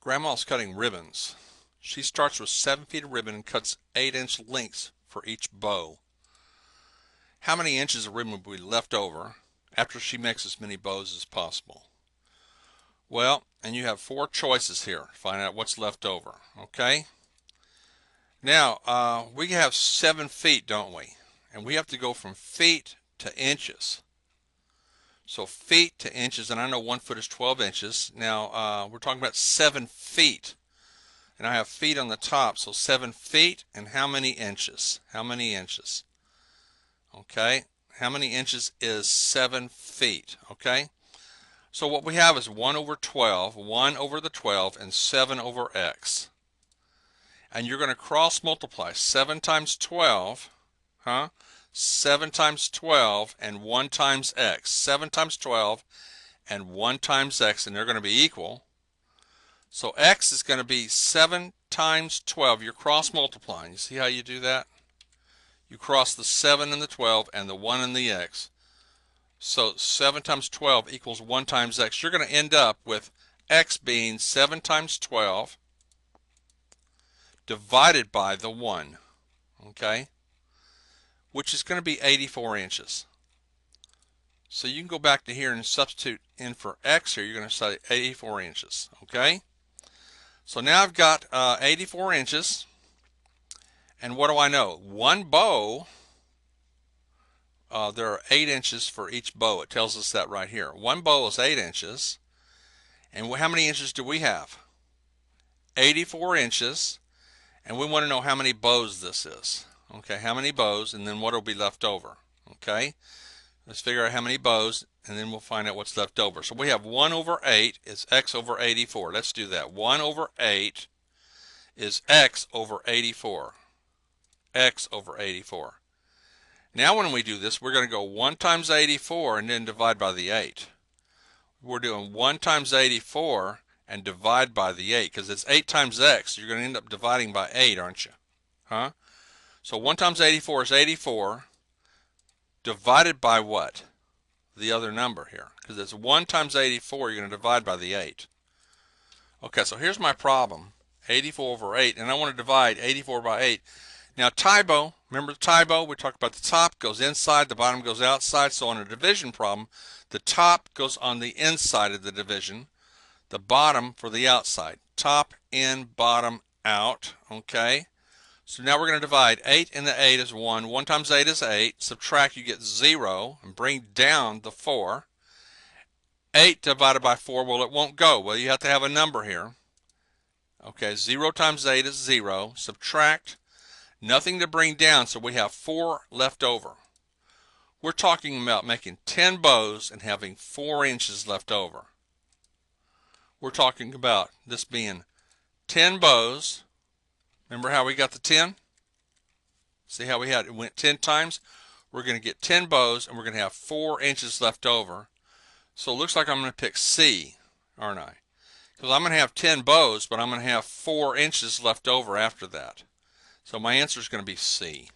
Grandma's cutting ribbons. She starts with 7 feet of ribbon and cuts 8-inch lengths for each bow. How many inches of ribbon will be left over after she makes as many bows as possible? Well, and you have 4 choices here to find out what's left over, okay? Now, we have 7 feet, don't we? And we have to go from feet to inches. So feet to inches, and I know 1 foot is 12 inches. Now, we're talking about 7 feet. And I have feet on the top, so 7 feet and how many inches? How many inches? Okay, how many inches is 7 feet? Okay, so what we have is 1 over 12, 1 over the 12, and 7 over x. And you're going to cross multiply 7 times 12, 7 times 12 and 1 times x. 7 times 12 and 1 times x, and they're going to be equal. So x is going to be 7 times 12. You're cross multiplying. You see how you do that? You cross the 7 and the 12 and the 1 and the x. So 7 times 12 equals 1 times x. You're going to end up with x being 7 times 12 divided by the 1, okay? Which is going to be 84 inches. So you can go back to here and substitute in for x here. You're going to say 84 inches, okay? So now I've got 84 inches, and what do I know? One bow, there are 8 inches for each bow. It tells us that right here. One bow is 8 inches, and how many inches do we have? 84 inches, and we want to know how many bows this is. Okay, how many bows, and then what will be left over. Okay, let's figure out how many bows, and then we'll find out what's left over. So we have 1 over 8 is x over 84. Let's do that. 1 over 8 is x over 84. X over 84. Now when we do this, we're going to go 1 times 84 and then divide by the 8. We're doing 1 times 84 and divide by the 8 because it's 8 times x. You're going to end up dividing by 8, aren't you? So 1 times 84 is 84 divided by what? The other number here, because it's 1 times 84, you're going to divide by the 8. Okay, so here's my problem, 84 over 8, and I want to divide 84 by 8. Now Tae-Bo, remember the Tae-Bo? We talked about the top goes inside, the bottom goes outside, so on a division problem, the top goes on the inside of the division, the bottom for the outside. Top, in, bottom, out, okay? So now we're going to divide 8 into 8 is 1. 1 times 8 is 8. Subtract, you get 0, and bring down the 4. 8 divided by 4, well, it won't go. Well, you have to have a number here. Okay, 0 times 8 is 0. Subtract, nothing to bring down, so we have 4 left over. We're talking about making 10 bows and having 4 inches left over. We're talking about this being 10 bows. Remember how we got the 10? See how it went 10 times? We're going to get 10 bows and we're going to have 4 inches left over. So it looks like I'm going to pick C, aren't I? Because I'm going to have 10 bows, but I'm going to have 4 inches left over after that. So my answer is going to be C.